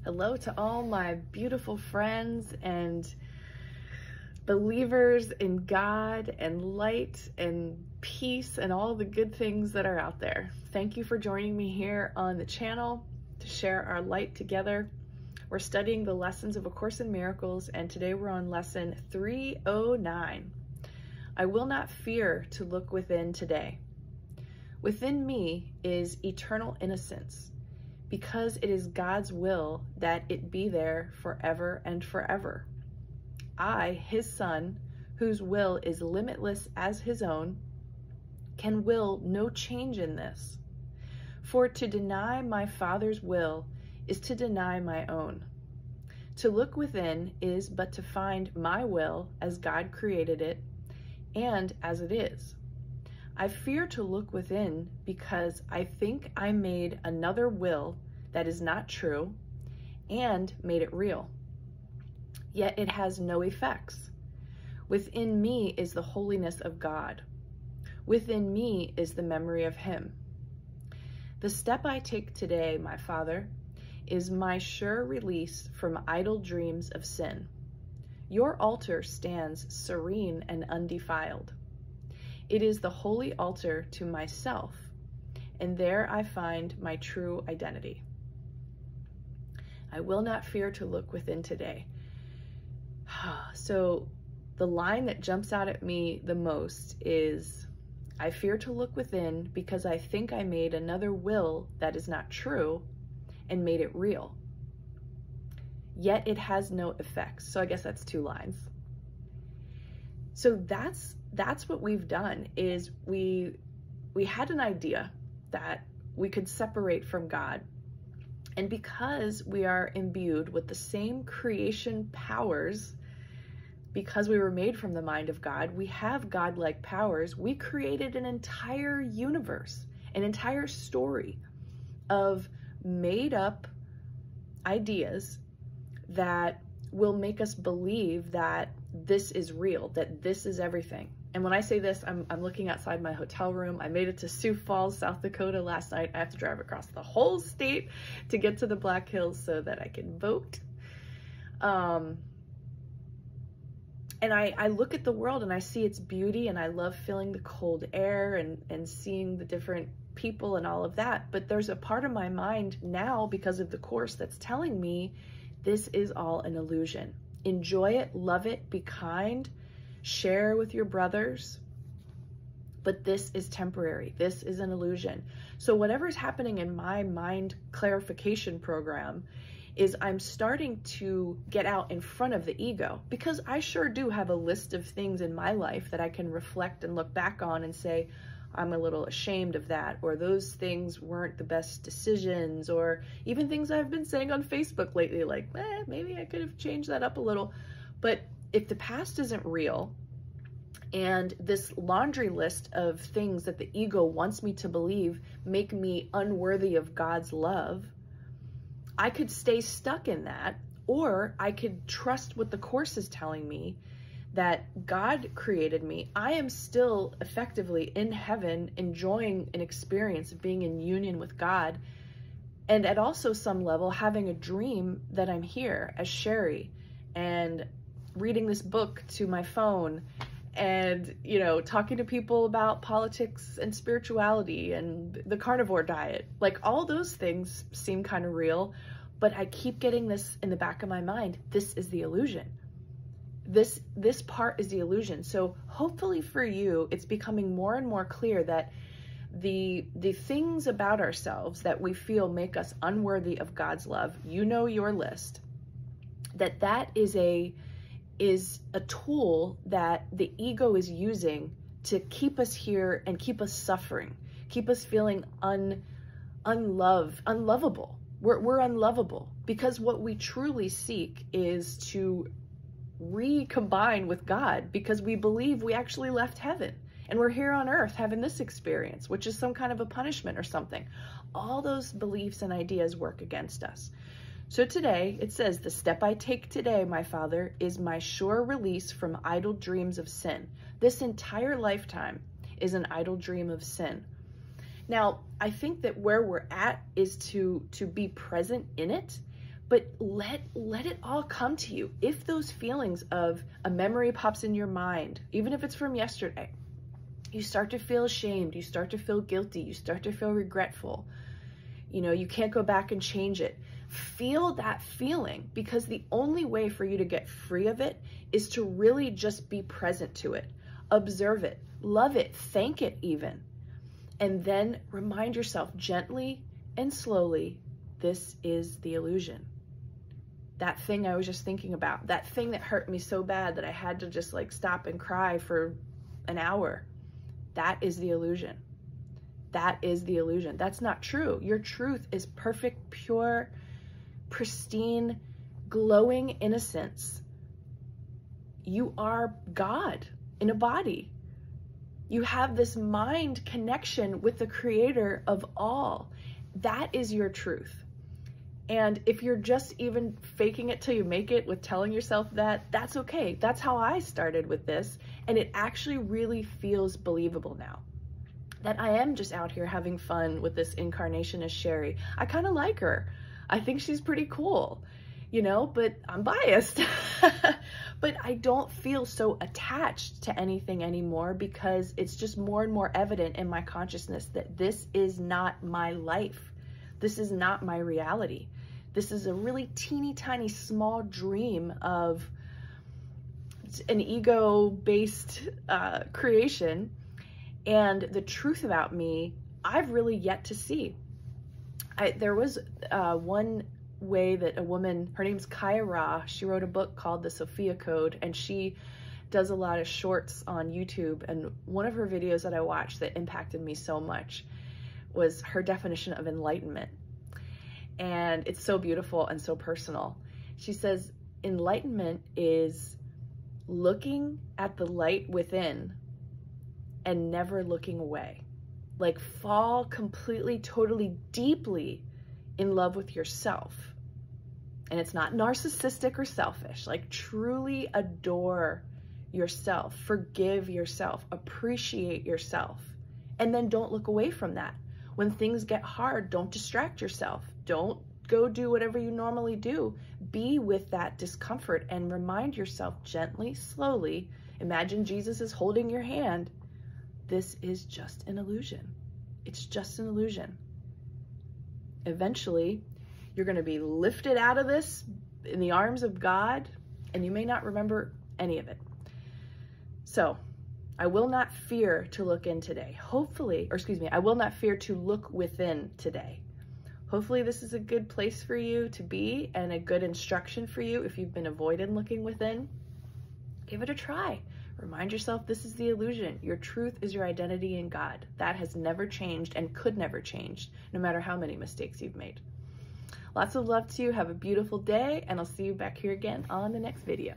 Hello to all my beautiful friends and believers in God and light and peace and all the good things that are out there. Thank you for joining me here on the channel to share our light together. We're studying the lessons of A Course in Miracles, and today we're on lesson 309. I will not fear to look within today. Within me is eternal innocence, because it is God's will that it be there forever and forever. I, his son, whose will is limitless as his own, can will no change in this. For to deny my Father's will is to deny my own. To look within is but to find my will as God created it and as it is. I fear to look within because I think I made another will that is not true and made it real. Yet it has no effects. Within me is the holiness of God. Within me is the memory of him. The step I take today, my Father, is my sure release from idle dreams of sin. Your altar stands serene and undefiled. It is the holy altar to myself, and there I find my true identity. I will not fear to look within today. So the line that jumps out at me the most is, I fear to look within because I think I made another will that is not true and made it real. Yet it has no effects. So I guess that's two lines. So that's what we've done, is we had an idea that we could separate from God. And because we are imbued with the same creation powers, because we were made from the mind of God, we have God-like powers. We created an entire universe, an entire story of made up ideas that will make us believe that this is real, that this is everything. And when I say this, I'm looking outside my hotel room. I made it to Sioux Falls, South Dakota last night. I have to drive across the whole state to get to the Black Hills so that I can vote. And I look at the world and I see its beauty, and I love feeling the cold air and seeing the different people and all of that. But there's a part of my mind now, because of the Course, that's telling me this is all an illusion. Enjoy it, love it, be kind, share with your brothers, but this is temporary. This is an illusion. So whatever's happening in my mind clarification program is I'm starting to get out in front of the ego, because I sure do have a list of things in my life that I can reflect and look back on and say, I'm a little ashamed of that, or those things weren't the best decisions, or even things I've been saying on Facebook lately, like, maybe I could have changed that up a little. But if the past isn't real, and this laundry list of things that the ego wants me to believe make me unworthy of God's love, I could stay stuck in that, or I could trust what the Course is telling me, that God created me. I am still effectively in heaven, enjoying an experience of being in union with God, and at also some level having a dream that I'm here as Sherry and reading this book to my phone and, you know, talking to people about politics and spirituality and the carnivore diet. Like, all those things seem kind of real, but I keep getting this in the back of my mind. This is the illusion. This part is the illusion. So hopefully for you, it's becoming more and more clear that the things about ourselves that we feel make us unworthy of God's love, you know your list, that is a tool that the ego is using to keep us here and keep us suffering, keep us feeling unlovable. We're unlovable, because what we truly seek is to recombine with God, because we believe we actually left heaven and we're here on earth having this experience, which is some kind of a punishment or something. All those beliefs and ideas work against us. So today it says, the step I take today, my Father, is my sure release from idle dreams of sin. This entire lifetime is an idle dream of sin. Now, I think that where we're at is to be present in it, But let it all come to you. If those feelings of a memory pops in your mind, even if it's from yesterday, you start to feel ashamed, you start to feel guilty, you start to feel regretful, you know, you can't go back and change it. Feel that feeling, because the only way for you to get free of it is to really just be present to it, observe it, love it, thank it even. And then remind yourself gently and slowly, this is the illusion. That thing I was just thinking about, that thing that hurt me so bad that I had to just like stop and cry for an hour. That is the illusion. That is the illusion. That's not true. Your truth is perfect, pure, pristine, glowing innocence. You are God in a body. You have this mind connection with the creator of all. That is your truth. And if you're just even faking it till you make it with telling yourself that, that's okay. That's how I started with this. And it actually really feels believable now. That I am just out here having fun with this incarnation as Sherry. I kind of like her. I think she's pretty cool, you know, but I'm biased. But I don't feel so attached to anything anymore, because it's just more and more evident in my consciousness that this is not my life. This is not my reality. This is a really teeny tiny small dream of an ego-based creation. And the truth about me, I've really yet to see. There was one way that a woman, her name's Kaya Ra, she wrote a book called The Sophia Code, and she does a lot of shorts on YouTube. And one of her videos that I watched that impacted me so much was her definition of enlightenment. And it's so beautiful and so personal. She says, enlightenment is looking at the light within and never looking away. Like fall completely, totally, deeply in love with yourself. And it's not narcissistic or selfish. Like truly adore yourself, forgive yourself, appreciate yourself. And then don't look away from that. When things get hard, don't distract yourself. Don't go do whatever you normally do. Be with that discomfort and remind yourself gently, slowly. Imagine Jesus is holding your hand. This is just an illusion. It's just an illusion. Eventually, you're going to be lifted out of this in the arms of God, and you may not remember any of it. So, I will not fear to look in today. I will not fear to look within today. Hopefully this is a good place for you to be and a good instruction for you if you've been avoiding looking within. Give it a try. Remind yourself this is the illusion. Your truth is your identity in God. That has never changed and could never change, no matter how many mistakes you've made. Lots of love to you. Have a beautiful day, and I'll see you back here again on the next video.